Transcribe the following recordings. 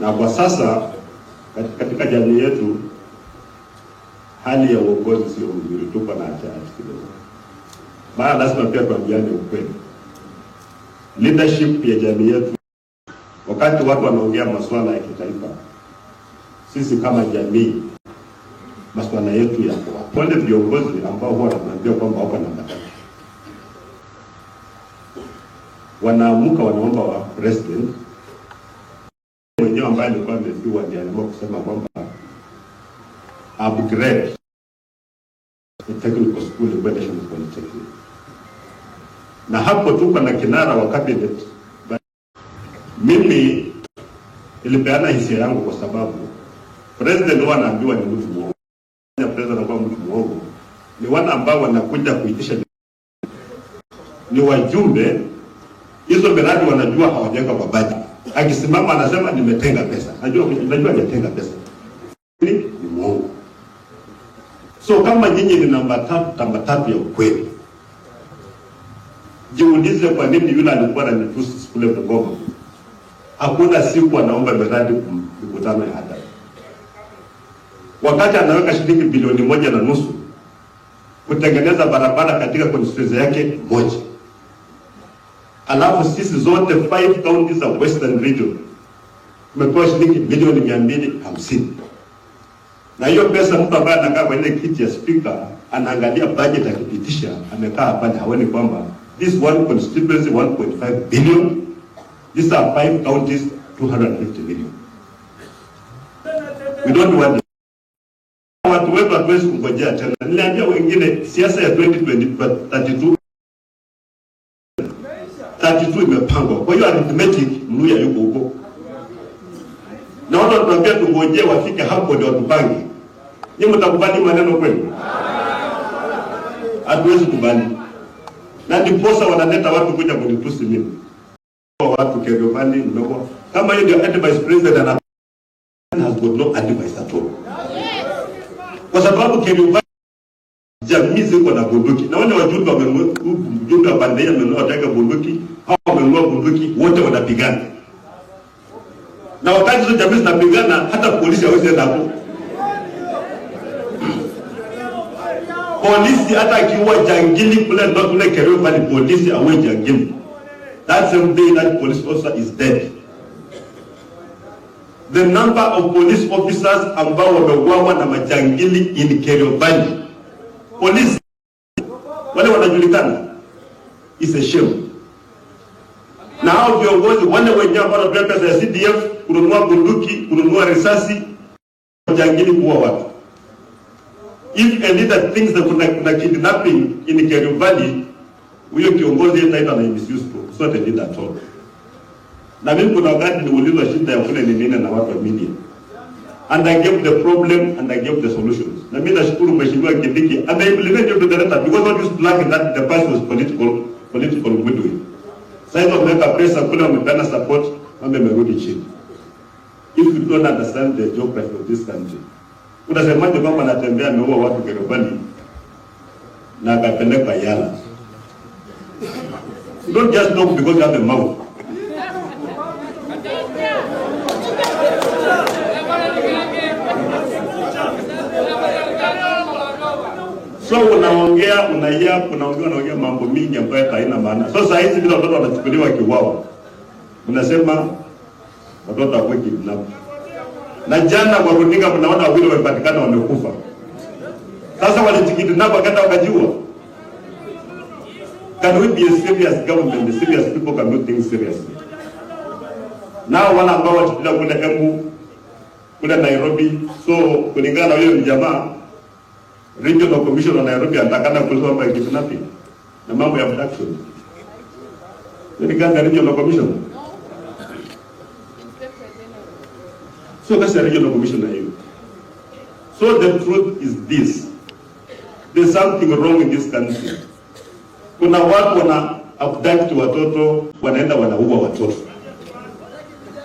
Na kwa sasa katika jamii yetu hali ya uongozi sio nzuri, tuko na hatari kidogo. Maana lazima pia tuambiane ukweli. Leadership ya jamii yetu, wakati watu wanaongea masuala ya kitaifa, sisi kama jamii masuala yetu yako. Wale viongozi ambao huwa wanaambia kwamba wako na matatizo, wanaamuka wanaomba wa president mwenyewe ambaye alikuwa amefiwa ndiye aliamua kusema kwamba upgrade the technical school in National Polytechnic. Na hapo tuko na kinara wa cabinet. Mimi ilipeana hisia yangu kwa sababu president huwa anaambiwa ni mtu mwongo. President anakuwa mtu mwongo. Ni wana ambao wanakuja kuitisha, ni wajumbe, hizo miradi wanajua hawajenga kwa budget. Akisimama anasema nimetenga pesa. Najua nimetenga pesa. Ni mwongo. So kama nyinyi ni namba tatu ya ukweli, jiulize kwa nini yule alikuwa ananitusi kule Bungoma hakuna siku anaomba miradi mkutano ya hadhara, wakati anaweka shilingi bilioni 1.5 kutengeneza barabara katika constituency yake moja. Alafu sisi zote 5 counties of Western Region tumepewa shilingi bilioni 250. Na hiyo pesa mtu ambaye anakaa kwenye kiti ya speaker anaangalia budget akipitisha, amekaa pale haoni kwamba this one constituency 1.5 billion, these are 5 counties 250 million. We don't want watu wetu hatuwezi kungojea tena. Niliambia wengine siasa ya 2032 imepangwa. Kwa hiyo arithmetic Mluya yuko huko. Na watu wanatuambia tungojee wafike hapo ndio tupange. Nyinyi mtakubali maneno kweli? Hatuwezi kubali. Na ndiposa wanaleta watu kuja kunitusi mimi. Watu Kerovani ndogo. Kama hiyo ndio advice president ana has got no advice at all. Kwa sababu Kerovani jamii ziko na bunduki. Na wale wajumbe wamenunua pande ya menunua tega bunduki, hao wamenunua bunduki, wote wanapigana. Na wakati hizo jamii zinapigana hata polisi hawezi enda hapo. Polisi hata akiua jangili kule ndo kule Kerovani polisi awe jangili. That same day that police officer is dead. The number of police officers ambao wameuawa na majangili in Kerovani, police wale wanajulikana, is a shame. Na hao viongozi wale wenyewe ambao wanapewa pesa ya CDF kununua bunduki, kununua risasi, majangili kuua watu. If a leader thinks that kuna kidnapping in Kerovani, huyo kiongozi yetaita na misuseful, so the leader at all. Na mimi kuna wakati niulizwa shida ya kule ni nini na watu wa media, and I gave the problem and I gave the solutions. Na mimi nashukuru mheshimiwa Kindiki and I implemented the data because what is black that the past was political goodwill. Sasa wameweka pesa kule, wamepana support, mambo yamerudi chini. If you don't understand the geography of this country, unasemaje kwamba anatembea ameua watu Kerovani na akapeleka Yala? You don't just talk because you have a mouth. So unaongea unaongea mambo mingi ambayo haina maana. So sasa hizi bila watoto wanachukuliwa kiuawa, unasema watoto wako kidnap. Na jana kwa runinga mnaona wale wamepatikana wamekufa. Sasa wale kidnap wakaenda wakajiua. Can we be a serious government? The serious people can do things seriously. Now wala ambao watakuja kule Embu, kule Nairobi, so kulingana na hiyo jamaa Regional Commission wa Nairobi atakana kueleza mambo ya kidnapping na mambo ya abduction. Ni gani Regional Commission? So kasi Regional Commission na hiyo. So the truth is this. There's something wrong in this country. Kuna watu wana abduct watoto, wanaenda wanaua watoto.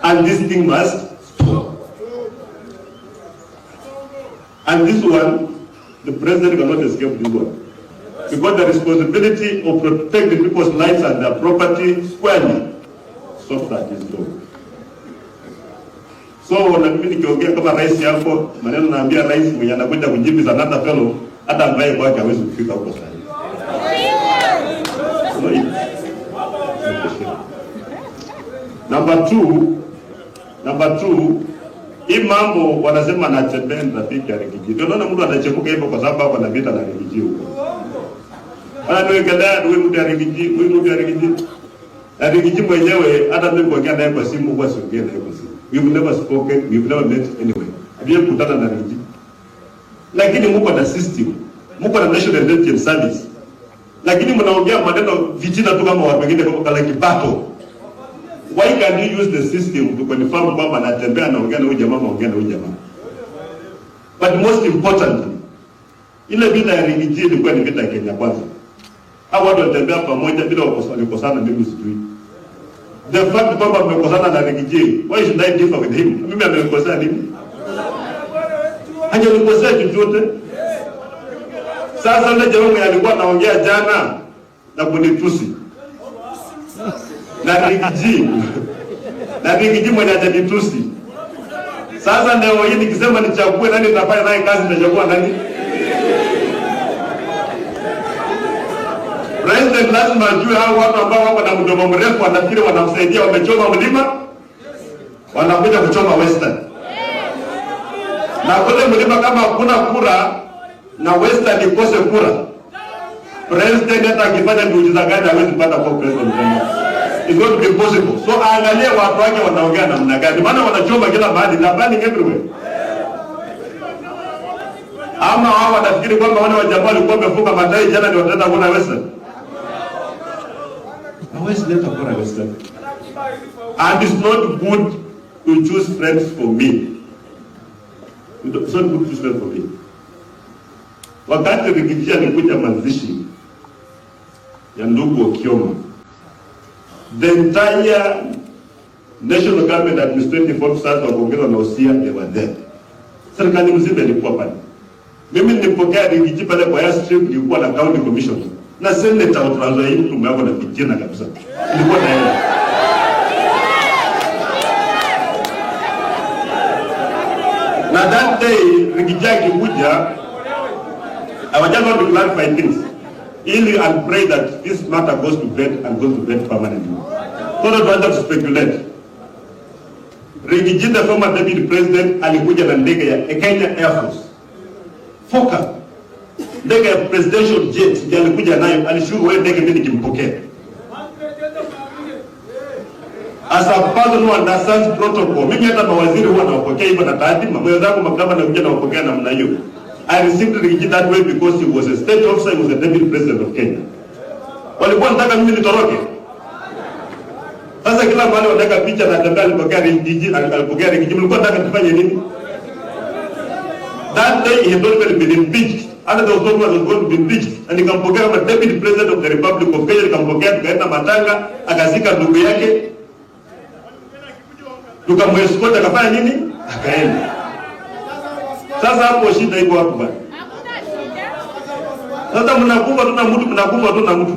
And this thing must stop. And this one, the president cannot escape this one. Because the responsibility of protecting people's lives and their property squarely, stop that is law. So na mimi nikiongea kama rais yako, maneno naambia rais mwenye anakwenda kujibu za nata fellow, hata ambaye kwake hawezi kufika huko sasa. Number two, hii mambo wanasema anatembea rafiki ya Rigiji. Ndio naona mtu anachemuka hivyo kwa sababu hapa anapita na Rigiji huko. Anawekelea huyu mtu ya Rigiji. Na Rigiji mwenyewe hata mimi kuongea naye kwa simu huwa siongea naye kwa simu. We've never spoken, we've never met anyway. Hatujawahi kukutana na Rigiji. Lakini mko na system, mko na National Intelligence Service. Lakini mnaongea maneno vijana tu kama watu wengine kama kibato. Why can't you use the system to confirm kwamba anatembea anaongea na huyu jamaa anaongea na huyu jamaa? But most importantly, ile vita ya Rigiji ilikuwa ni vita ya Kenya kwanza. Hao watu wanatembea pamoja bila kukosana, mimi sijui. The fact kwamba mmekosana na Rigiji, why should I differ with him? Mimi amekosea nini? Hajanikosea chochote. Sasa yule jamaa alikuwa anaongea jana na kunitusi. Na Rigiji mwenye atanitusi. Sasa leo hii nikisema nichague nani nitafanya naye kazi, nitachagua nani? President lazima ajue hao watu ambao wako na mdomo mrefu wanafikiri wanamsaidia, wamechoma mlima, wanakuja kuchoma Western. Na kule mlima kama hakuna kura na Western ikose kura, president hata akifanya miujiza gani hawezi kupata kwa president. It's going to be possible. So angalia watu wake wanaongea namna gani, maana wanachoma kila mahali, na burning everywhere. Ama wao wanafikiri kwamba wale wajamaa walikuwa wamefunga madai jana ndio wataenda kuona Western. Hawezi leta kura Western. And it's not good to choose friends for me. It's not good to choose friends for me. Wakati Rigiji alikuja mazishi ya ndugu Okioma, the entire national government administrative officers wakiongezwa na Osia, they were there. Serikali mzima ilikuwa pale. Mimi nilipokea Rigiji pale kwa airstrip, nilikuwa na county commission. Na senator wa Trans Nzoia tumewako na vijana kabisa. Nilikuwa na yeye. Na that day Rigiji akikuja, I was just going to clarify things. And pray that this matter goes to bed and goes to bed permanently. So don't want to speculate. Rigiji, the former deputy president, alikuja na ndege ya Kenya Air Force. Foka. Ndege ya presidential jet ndiye alikuja nayo, alishuru wewe ndege mimi nikimpokea. As a person who understands protocol, mimi hata mawaziri huwa nawapokea hivyo na taati, mambo zangu makama na kuja nawapokea namna hiyo. I received Rigiji that way because he was a state officer, he was a deputy president of Kenya. Walikuwa nataka mimi nitoroke. Sasa kila mahali wanataka picha na tembea alipokea Rigiji, mlikuwa nataka tufanye nini? That day he had already been impeached. And there was no one was going to be impeached. And nikampokea kama deputy president of the Republic of Kenya, nikampokea tukaenda Matanga, akazika ndugu yake. Tukamwescort akafanya nini? Akaenda. Sasa hapo shida iko hapo bwana. Sasa mnakufa tu na mtu.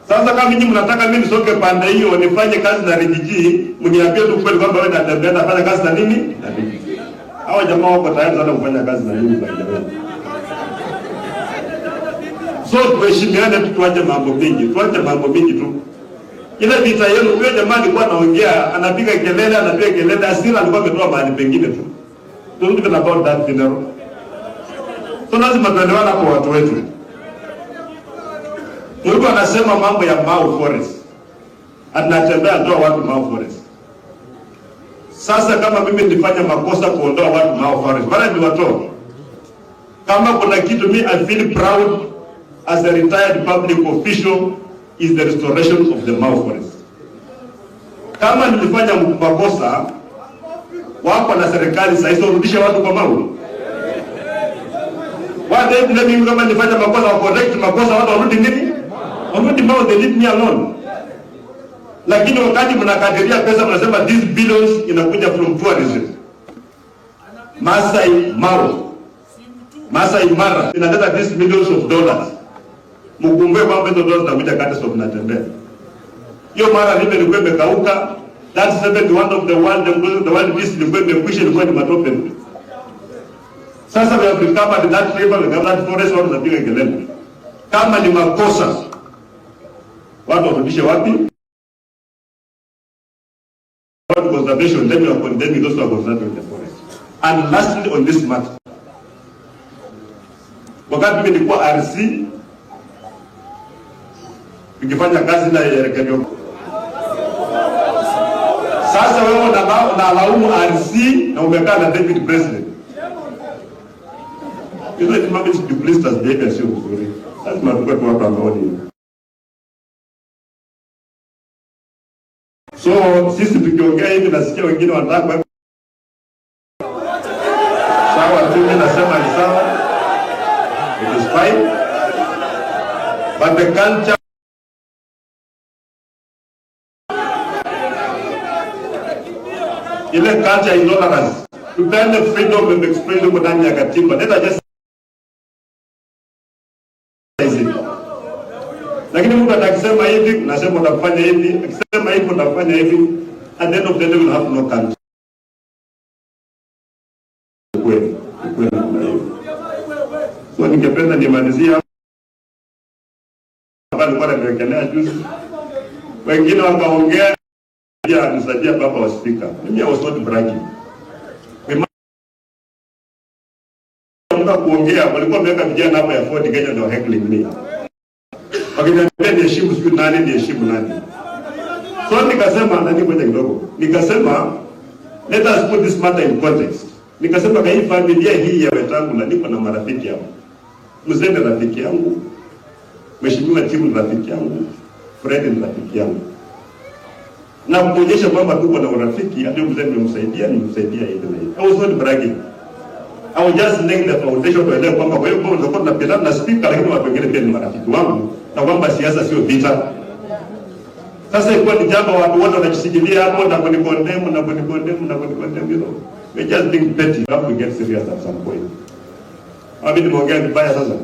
Sasa kama nyinyi mnataka mimi nisoke pande hiyo nifanye kazi na Rigiji, mniambie tu kweli kwamba wewe unatembea nafanya kazi na nini? Na Rigiji. Hao jamaa wako tayari sana kufanya kazi na mimi by the way. So tuheshimiane tu, tuache mambo mengi tu. Ile vita yenu, huyo jamaa alikuwa anaongea, anapiga kelele, asira alikuwa ametoa mahali pengine tu. Don't even about that funeral. So lazima tuelewane kwa watu wetu. Mungu anasema mambo ya Mau Forest. Anatembea ndoa watu Mau Forest. Sasa kama mimi nilifanya makosa kuondoa watu Mau Forest, bana niwatoa. Kama kuna kitu mimi I feel proud as a retired public official is the restoration of the Mau Forest. Kama nilifanya makosa wako na serikali sasa rudisha watu kwa Mau. Wale mimi kama nilifanya makosa wa correct makosa watu warudi nini? Warudi Mau, they leave me alone. Lakini wakati mnakadiria pesa mnasema these billions inakuja from tourism. Masai Mara inaleta these millions of dollars. Mkumbuke kwamba hizo dollars zinakuja kati sio mnatembea. Hiyo mara lipe ilikuwa imekauka, That 71 of the world peace ilikuwa imekwisha, ilikuwa ni matope. Sasa we have recovered that river, we have that forest, watu wanapiga kelele. Kama ni makosa, watu warudishe wapi? What conservation, then you are condemning those who are conserving the forest. And lastly on this matter, wakati mimi nilikuwa RC, nikifanya kazi na Kenya. Sasa wewe unalaumu RC na umekaa na David President. You know, mambo ya duplicitous behavior sio nzuri. Lazima tukue tu watu ambao ni. So sisi tukiongea hivi nasikia wengine wanataka sawa tu, mimi nasema ni sawa. It is fine. But the culture ile culture is ignorance. Tupende freedom of expression kwa ndani ya katiba. Let us just lakini mtu atakisema hivi, nasema utafanya hivi, akisema hivi utafanya hivi, at the end of the day will have no country. Kweli na hiyo. So ningependa nimalizia hapa, nilikuwa nawekelea juzi. Wengine wakaongea ya nisaidia baba wa speaker. Mimi I was not bragging. Mimi kuongea walikuwa wameweka vijana hapa ya Ford Kenya ndio heckling me. Wakiniambia niheshimu siku nani niheshimu nani. So nikasema nani ngoja kidogo. Nikasema let us put this matter in context. Nikasema kwa hii familia hii ya Wetangula niko na marafiki hao. Mzee ni rafiki yangu. Mheshimiwa Timu ni rafiki yangu. Fred ni rafiki yangu. Na kuonyesha kwamba tuko na urafiki, hata mzee nimemsaidia hivi na hivi. I was not bragging. I was just laying the foundation to elewa kwamba kwa hiyo kwa ndio kuna pena na speaker, lakini watu wengine pia ni marafiki wangu, na kwamba siasa sio vita. Sasa ilikuwa ni jambo watu wote wanajisikilia hapo na kunikondemu, you know. We just being petty. We have to get serious at some point. Hapo nimeongea vibaya sasa.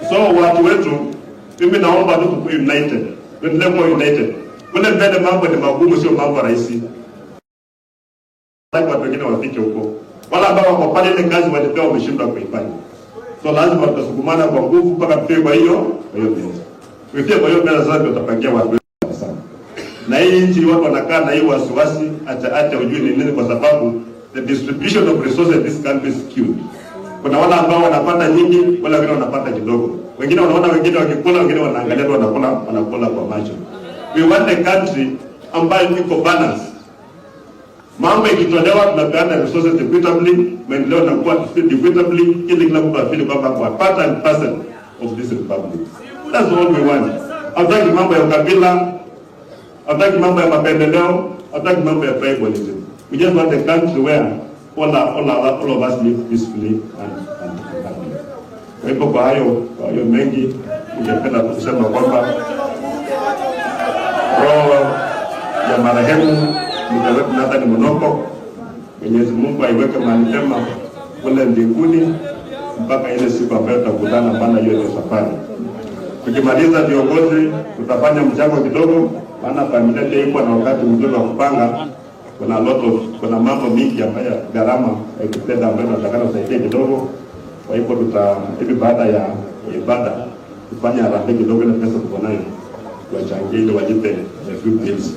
So watu wetu, mimi naomba tu tuwe united. Tuendelee kuwa united. Kule mbele mambo ni magumu, sio mambo rahisi. Watu wengine wafike huko. Wala ambao wako pale ile kazi walipewa wameshindwa kuifanya. So lazima tutasukumana kwa nguvu mpaka tufike kwa hiyo meza. Tufike kwa hiyo meza sasa tutapangia watu wetu sana. Na hii nchi watu wanakaa na hii wasiwasi hata ujue ni nini, kwa sababu the distribution of resources in this country is skewed. Kuna wale ambao wanapata nyingi, wala wengine wanapata kidogo. Wengine wanaona wengine wakikula, wengine wanaangalia tu wanakula kwa macho. We want a country ambayo iko balance. Mambo ikitolewa tunapeana resources equitably, maendeleo yanakuwa equitably, ili kila mtu afili kwamba kwa part and parcel of this republic. That's all we want. Hatutaki mambo ya ukabila, hatutaki mambo ya mapendeleo, hatutaki mambo ya tribalism. We just want a country where all of us live peacefully and happily. Kwa hivyo kwa hayo mengi, ningependa kusema kwamba roho ya marehemu mtaweka Nathan Monoko, Mwenyezi Mungu aiweke mahali pema kule mbinguni mpaka ile siku ambayo tutakutana, maana hiyo ndio safari. Tukimaliza viongozi tutafanya mchango kidogo, maana familia iko na wakati mzuri wa kupanga. Kuna mambo mingi ambayo gharama ikipenda ambayo tunataka kusaidia kidogo. Kwa hivyo hivi baada ya ibada kufanya harambee kidogo, na pesa tuko nayo tuwachangie ili walipe the few bills.